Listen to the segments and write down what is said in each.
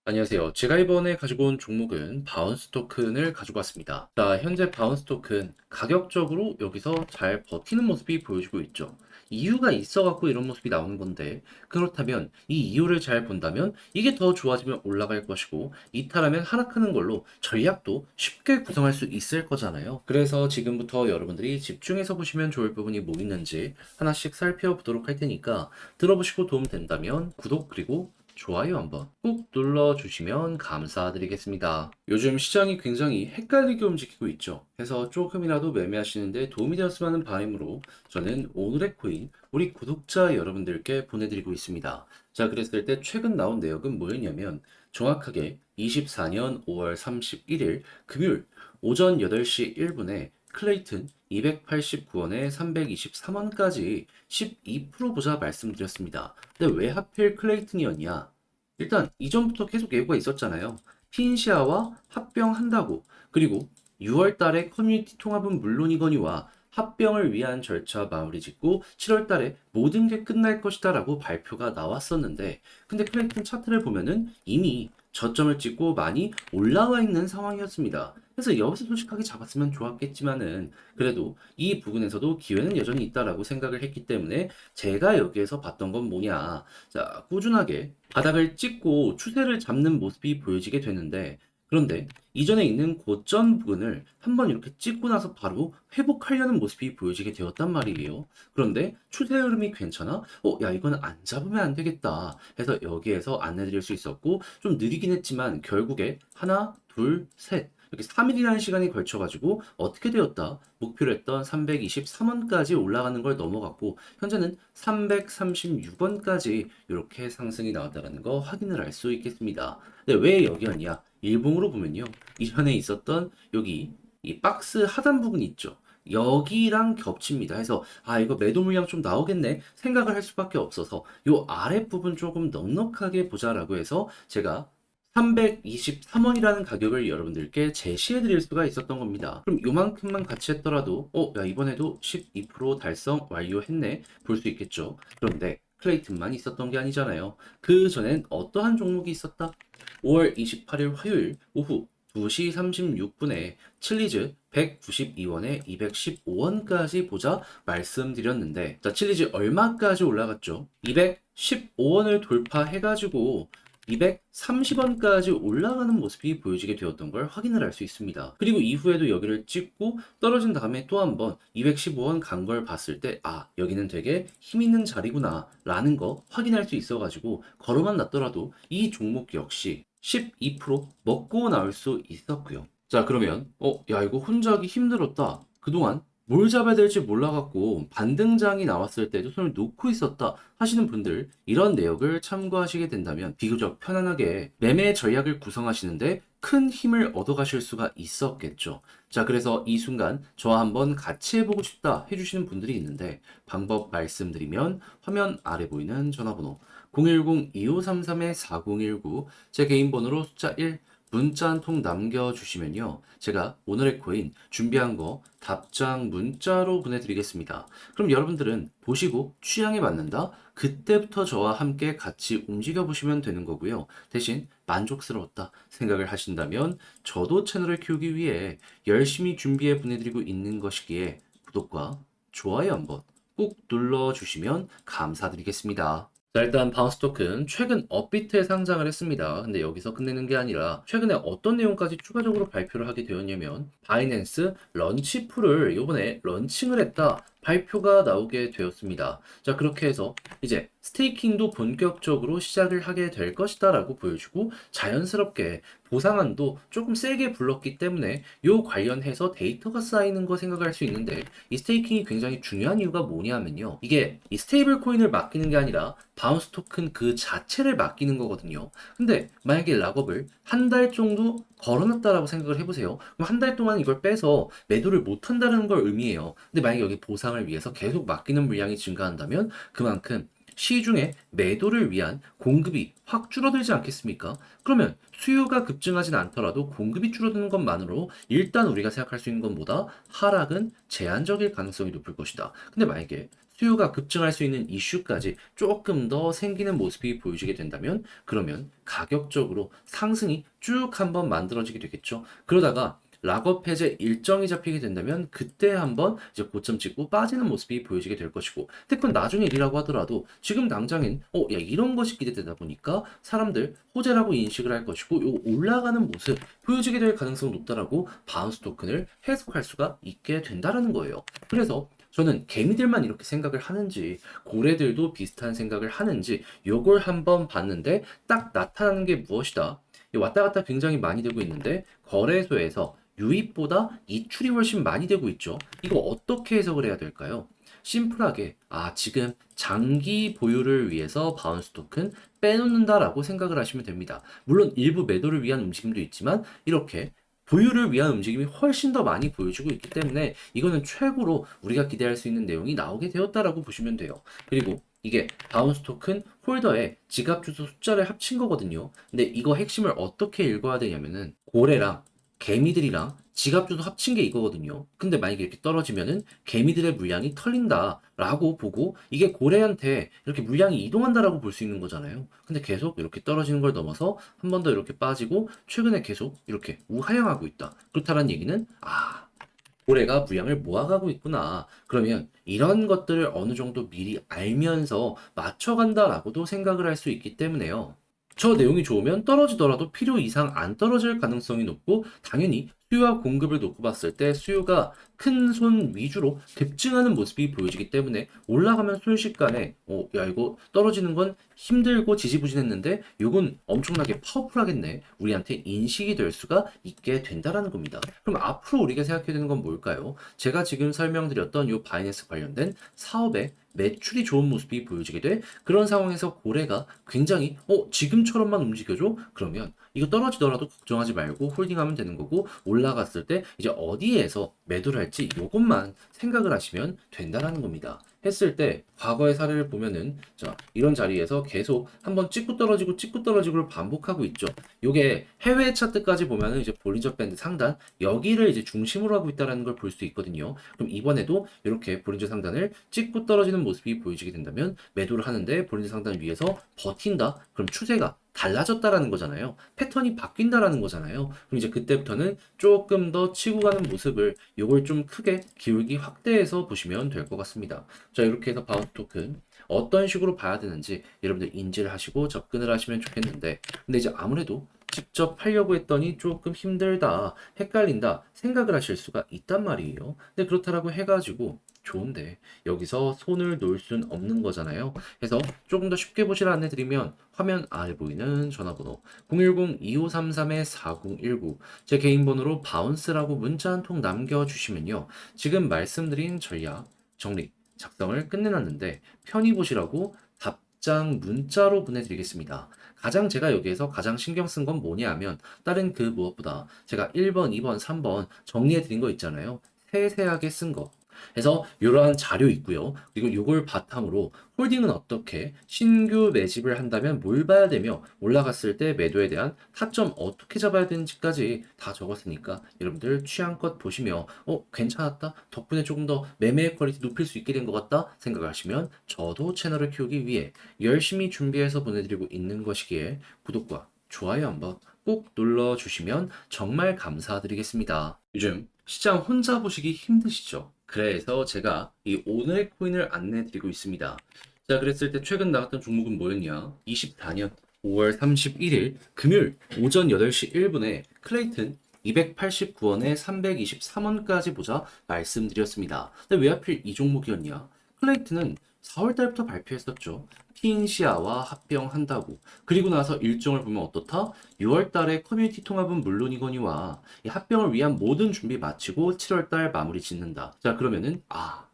안녕하세요. 제가 이번에 가지고 온 종목은 바운스 토큰을 가지고 왔습니다. 자, 현재 바운스 토큰 가격적으로 여기서 잘 버티는 모습이 보여지고 있죠. 이유가 있어갖고 이런 모습이 나오는 건데, 그렇다면 이 이유를 잘 본다면 이게 더 좋아지면 올라갈 것이고, 이탈하면 하락하는 걸로 전략도 쉽게 구성할 수 있을 거잖아요. 그래서 지금부터 여러분들이 집중해서 보시면 좋을 부분이 뭐 있는지 하나씩 살펴보도록 할 테니까 들어보시고 도움 된다면 구독 그리고 좋아요 한번 꾹 눌러주시면 감사드리겠습니다. 요즘 시장이 굉장히 헷갈리게 움직이고 있죠. 그래서 조금이라도 매매하시는데 도움이 되었으면 하는 바람으로 저는 오늘의 코인 우리 구독자 여러분들께 보내드리고 있습니다. 자, 그랬을 때 최근 나온 내역은 뭐였냐면 정확하게 24년 5월 31일 금요일 오전 8시 1분에 클레이튼 289원에 323원까지 12% 보자 말씀드렸습니다. 근데 왜 하필 클레이튼이었냐? 일단 이전부터 계속 예고가 있었잖아요. 핀시아와 합병한다고. 그리고 6월 달에 커뮤니티 통합은 물론이거니와 합병을 위한 절차 마무리 짓고 7월 달에 모든 게 끝날 것이다 라고 발표가 나왔었는데 근데 클레이튼 차트를 보면은 이미 저점을 찍고 많이 올라와 있는 상황이었습니다. 그래서 여기서 솔직하게 잡았으면 좋았겠지만은 그래도 이 부분에서도 기회는 여전히 있다라고 생각을 했기 때문에 제가 여기에서 봤던 건 뭐냐. 자, 꾸준하게 바닥을 찍고 추세를 잡는 모습이 보여지게 되는데 그런데 이전에 있는 고점 부근을 한번 이렇게 찍고 나서 바로 회복하려는 모습이 보여지게 되었단 말이에요. 그런데 추세 흐름이 괜찮아? 야, 이거는 안 잡으면 안 되겠다 해서 여기에서 안내드릴 수 있었고 좀 느리긴 했지만 결국에 하나, 둘, 셋 이렇게 3일이라는 시간이 걸쳐가지고 어떻게 되었다? 목표로 했던 323원까지 올라가는 걸 넘어갔고 현재는 336원까지 이렇게 상승이 나왔다는 거 확인을 할 수 있겠습니다. 근데 왜 여기였냐? 일봉으로 보면요. 이전에 있었던 여기 이 박스 하단 부분이 있죠. 여기랑 겹칩니다. 해서 이거 매도 물량 좀 나오겠네 생각을 할 수밖에 없어서 요 아랫부분 조금 넉넉하게 보자라고 해서 제가 323원이라는 가격을 여러분들께 제시해 드릴 수가 있었던 겁니다. 그럼 요만큼만 같이 했더라도 야, 이번에도 12% 달성 완료했네 볼 수 있겠죠. 그런데 클레이튼만 있었던 게 아니잖아요. 그 전엔 어떠한 종목이 있었다? 5월 28일 화요일 오후 2시 36분에 칠리즈 192원에 215원까지 보자 말씀드렸는데 자, 칠리즈 얼마까지 올라갔죠? 215원을 돌파해가지고 230원까지 올라가는 모습이 보여지게 되었던 걸 확인을 할 수 있습니다. 그리고 이후에도 여기를 찍고 떨어진 다음에 또 한번 215원 간 걸 봤을 때 여기는 되게 힘 있는 자리구나 라는 거 확인할 수 있어가지고 걸어만 놨더라도 이 종목 역시 12% 먹고 나올 수 있었고요. 자, 그러면 야, 이거 혼자 하기 힘들었다. 그동안 뭘 잡아야 될지 몰라갖고 반등장이 나왔을 때도 손을 놓고 있었다 하시는 분들 이런 내역을 참고하시게 된다면 비교적 편안하게 매매 전략을 구성하시는데 큰 힘을 얻어가실 수가 있었겠죠. 자, 그래서 이 순간 저와 한번 같이 해보고 싶다 해주시는 분들이 있는데 방법 말씀드리면 화면 아래 보이는 전화번호 010-2533-4019 제 개인 번호로 숫자 1 문자 한 통 남겨주시면요. 제가 오늘의 코인 준비한 거 답장 문자로 보내드리겠습니다. 그럼 여러분들은 보시고 취향에 맞는다? 그때부터 저와 함께 같이 움직여 보시면 되는 거고요. 대신 만족스러웠다 생각을 하신다면 저도 채널을 키우기 위해 열심히 준비해 보내드리고 있는 것이기에 구독과 좋아요 한번 꾹 눌러주시면 감사드리겠습니다. 자, 일단 바운스 토큰 최근 업비트에 상장을 했습니다. 근데 여기서 끝내는 게 아니라 최근에 어떤 내용까지 추가적으로 발표를 하게 되었냐면 바이낸스 런치풀을 이번에 런칭을 했다. 발표가 나오게 되었습니다. 자, 그렇게 해서 이제 스테이킹도 본격적으로 시작을 하게 될 것이다 라고 보여주고 자연스럽게 보상안도 조금 세게 불렀기 때문에 요 관련해서 데이터가 쌓이는 거 생각할 수 있는데 이 스테이킹이 굉장히 중요한 이유가 뭐냐면요. 이게 이 스테이블 코인을 맡기는 게 아니라 바운스 토큰 그 자체를 맡기는 거거든요. 근데 만약에 락업을 한 달 정도 걸어놨다라고 생각을 해보세요. 그럼 한 달 동안 이걸 빼서 매도를 못 한다는 걸 의미해요. 근데 만약에 여기 보상을 위해서 계속 맡기는 물량이 증가한다면 그만큼 시중에 매도를 위한 공급이 확 줄어들지 않겠습니까? 그러면 수요가 급증하진 않더라도 공급이 줄어드는 것만으로 일단 우리가 생각할 수 있는 것보다 하락은 제한적일 가능성이 높을 것이다. 근데 만약에 수요가 급증할 수 있는 이슈까지 조금 더 생기는 모습이 보여지게 된다면 그러면 가격적으로 상승이 쭉 한번 만들어지게 되겠죠. 그러다가 락업 해제 일정이 잡히게 된다면 그때 한번 이제 고점 찍고 빠지는 모습이 보여지게 될 것이고, 근데 그건 나중에 일이라고 하더라도 지금 당장엔 야 이런 것이 기대되다 보니까 사람들 호재라고 인식을 할 것이고 요 올라가는 모습 보여지게 될 가능성이 높다라고 바운스 토큰을 해석할 수가 있게 된다라는 거예요. 그래서 저는 개미들만 이렇게 생각을 하는지 고래들도 비슷한 생각을 하는지 요걸 한번 봤는데 딱 나타나는 게 무엇이다. 왔다 갔다 굉장히 많이 되고 있는데 거래소에서 유입보다 이출이 훨씬 많이 되고 있죠. 이거 어떻게 해석을 해야 될까요? 심플하게 지금 장기 보유를 위해서 바운스 토큰 빼놓는다라고 생각을 하시면 됩니다. 물론 일부 매도를 위한 움직임도 있지만 이렇게 보유를 위한 움직임이 훨씬 더 많이 보여주고 있기 때문에 이거는 최고로 우리가 기대할 수 있는 내용이 나오게 되었다라고 보시면 돼요. 그리고 이게 바운스 토큰 홀더에 지갑 주소 숫자를 합친 거거든요. 근데 이거 핵심을 어떻게 읽어야 되냐면은 고래랑 개미들이랑 지갑 주소 합친 게 이거거든요. 근데 만약에 이렇게 떨어지면은 개미들의 물량이 털린다라고 보고 이게 고래한테 이렇게 물량이 이동한다라고 볼 수 있는 거잖아요. 근데 계속 이렇게 떨어지는 걸 넘어서 한 번 더 이렇게 빠지고 최근에 계속 이렇게 우하향하고 있다. 그렇다는 얘기는 고래가 물량을 모아가고 있구나. 그러면 이런 것들을 어느 정도 미리 알면서 맞춰간다라고도 생각을 할 수 있기 때문에요. 저 내용이 좋으면 떨어지더라도 필요 이상 안 떨어질 가능성이 높고 당연히 수요와 공급을 놓고 봤을 때 수요가 큰 손 위주로 급증하는 모습이 보여지기 때문에 올라가면 순식간에 야 이거 떨어지는 건 힘들고 지지부진했는데 이건 엄청나게 파워풀하겠네. 우리한테 인식이 될 수가 있게 된다라는 겁니다. 그럼 앞으로 우리가 생각해야 되는 건 뭘까요? 제가 지금 설명드렸던 이 바이낸스 관련된 사업에 매출이 좋은 모습이 보여지게 돼 그런 상황에서 고래가 굉장히 지금처럼만 움직여줘? 그러면 이거 떨어지더라도 걱정하지 말고 홀딩하면 되는 거고 올라갔을 때 이제 어디에서 매도를 할지 이것만 생각을 하시면 된다라는 겁니다. 했을 때 과거의 사례를 보면은 자 이런 자리에서 계속 한번 찍고 떨어지고를 반복하고 있죠. 요게 해외 차트까지 보면은 이제 볼린저 밴드 상단 여기를 이제 중심으로 하고 있다라는 걸 볼 수 있거든요. 그럼 이번에도 이렇게 볼린저 상단을 찍고 떨어지는 모습이 보여지게 된다면 매도를 하는데 볼린저 상단 위에서 버틴다. 그럼 추세가 달라졌다라는 거잖아요. 패턴이 바뀐다라는 거잖아요. 그럼 이제 그때부터는 조금 더 치고 가는 모습을 요걸 좀 크게 기울기 확대해서 보시면 될 것 같습니다. 자, 이렇게 해서 바운스 토큰 어떤 식으로 봐야 되는지 여러분들 인지를 하시고 접근을 하시면 좋겠는데, 근데 이제 아무래도 직접 하려고 했더니 조금 힘들다, 헷갈린다 생각을 하실 수가 있단 말이에요. 근데 그렇다라고 해가지고 좋은데 여기서 손을 놓을 순 없는 거잖아요. 그래서 조금 더 쉽게 보시라 안내드리면 화면 아래 보이는 전화번호 010-2533-4019 제 개인 번호로 바운스라고 문자 한 통 남겨주시면요. 지금 말씀드린 전략 정리 작성을 끝내놨는데 편히 보시라고 답장 문자로 보내드리겠습니다. 가장 제가 여기에서 가장 신경 쓴 건 뭐냐 하면 다른 그 무엇보다 제가 1번, 2번, 3번 정리해드린 거 있잖아요. 세세하게 쓴 거. 그래서 이러한 자료 있고요. 그리고 이걸 바탕으로 홀딩은 어떻게 신규 매집을 한다면 뭘 봐야 되며 올라갔을 때 매도에 대한 타점 어떻게 잡아야 되는지까지 다 적었으니까 여러분들 취향껏 보시며 괜찮았다. 덕분에 조금 더 매매의 퀄리티 높일 수 있게 된 것 같다 생각하시면 저도 채널을 키우기 위해 열심히 준비해서 보내드리고 있는 것이기에 구독과 좋아요 한번 꼭 눌러주시면 정말 감사드리겠습니다. 요즘 시장 혼자 보시기 힘드시죠? 그래서 제가 이 오늘의 코인을 안내해 드리고 있습니다. 자, 그랬을 때 최근 나왔던 종목은 뭐였냐? 24년 5월 31일 금요일 오전 8시 1분에 클레이튼 289원에 323원까지 보자 말씀드렸습니다. 근데 왜 하필 이 종목이었냐? 클레이튼은 4월 달부터 발표했었죠. 핀시아와 합병한다고. 그리고 나서 일정을 보면 어떻다? 6월 달에 커뮤니티 통합은 물론이거니와 이 합병을 위한 모든 준비 마치고 7월 달 마무리 짓는다. 자, 그러면은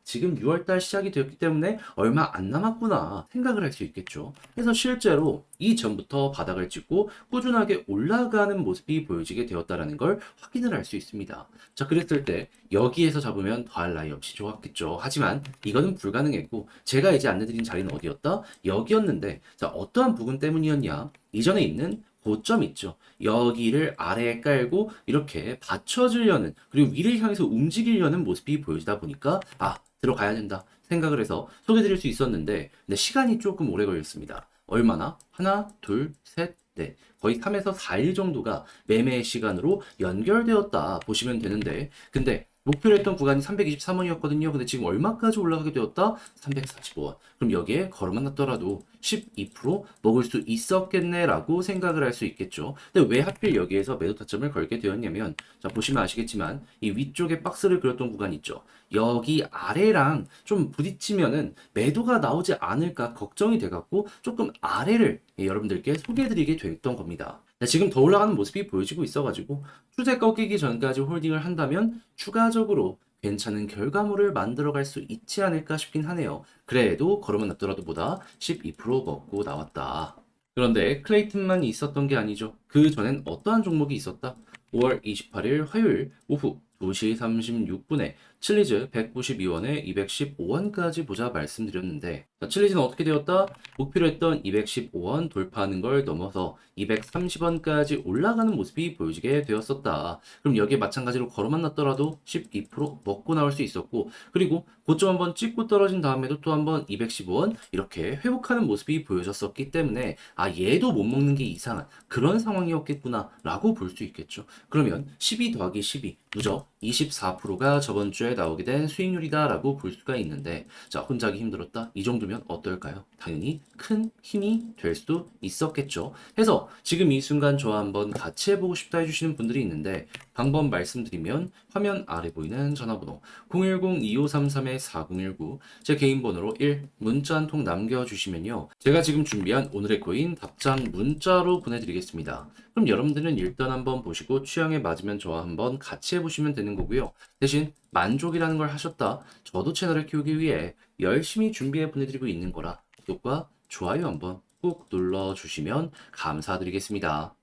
지금 6월달 시작이 되었기 때문에 얼마 안 남았구나 생각을 할 수 있겠죠. 그래서 실제로 이전부터 바닥을 찍고 꾸준하게 올라가는 모습이 보여지게 되었다라는 걸 확인을 할 수 있습니다. 자, 그랬을 때 여기에서 잡으면 더할 나위 없이 좋았겠죠. 하지만 이거는 불가능했고 제가 이제 안내드린 자리는 어디였다? 여기였는데 자, 어떠한 부분 때문이었냐? 이전에 있는 고점 있죠. 여기를 아래에 깔고 이렇게 받쳐주려는 그리고 위를 향해서 움직이려는 모습이 보여지다 보니까 들어가야 된다 생각을 해서 소개드릴 수 있었는데 근데 시간이 조금 오래 걸렸습니다. 얼마나? 하나, 둘, 셋, 넷. 거의 3에서 4일 정도가 매매 시간으로 연결되었다 보시면 되는데 근데 목표로 했던 구간이 323원이었거든요. 근데 지금 얼마까지 올라가게 되었다? 345원. 그럼 여기에 걸어만 놨더라도 12% 먹을 수 있었겠네라고 생각을 할 수 있겠죠. 근데 왜 하필 여기에서 매도 타점을 걸게 되었냐면 자, 보시면 아시겠지만 이 위쪽에 박스를 그렸던 구간 있죠. 여기 아래랑 좀 부딪히면은 매도가 나오지 않을까 걱정이 돼갖고 조금 아래를 여러분들께 소개해드리게 됐던 겁니다. 네, 지금 더 올라가는 모습이 보여지고 있어가지고 추세 꺾이기 전까지 홀딩을 한다면 추가적으로 괜찮은 결과물을 만들어갈 수 있지 않을까 싶긴 하네요. 그래도 걸음은 놨더라도 보다 12% 먹고 나왔다. 그런데 클레이튼만 있었던 게 아니죠. 그 전엔 어떠한 종목이 있었다? 5월 28일 화요일 오후 2시 36분에 칠리즈 192원에 215원까지 보자 말씀드렸는데 자, 칠리즈는 어떻게 되었다? 목표로 했던 215원 돌파하는 걸 넘어서 230원까지 올라가는 모습이 보여지게 되었었다. 그럼 여기에 마찬가지로 걸어만 놨더라도 12% 먹고 나올 수 있었고 그리고 고점 한번 찍고 떨어진 다음에도 또 한번 215원 이렇게 회복하는 모습이 보여졌었기 때문에 얘도 못 먹는 게 이상한 그런 상황이었겠구나 라고 볼 수 있겠죠. 그러면 12 더하기 12 누적 24%가 저번 주에 나오게 된 수익률이다 라고 볼 수가 있는데 자, 혼자 하기 힘들었다. 이 정도면 어떨까요? 당연히 큰 힘이 될 수도 있었겠죠. 해서 지금 이 순간 저와 한번 같이 해보고 싶다 해주시는 분들이 있는데 방법 말씀드리면 화면 아래 보이는 전화번호 010-2533-4019 제 개인 번호로 1 문자 한 통 남겨주시면요. 제가 지금 준비한 오늘의 코인 답장 문자로 보내드리겠습니다. 그럼 여러분들은 일단 한번 보시고 취향에 맞으면 저와 한번 같이 해보시면 되는 거고요. 대신 만족이라는 걸 하셨다. 저도 채널을 키우기 위해 열심히 준비해 보내드리고 있는 거라 구독과 좋아요 한번 꾹 눌러주시면 감사드리겠습니다.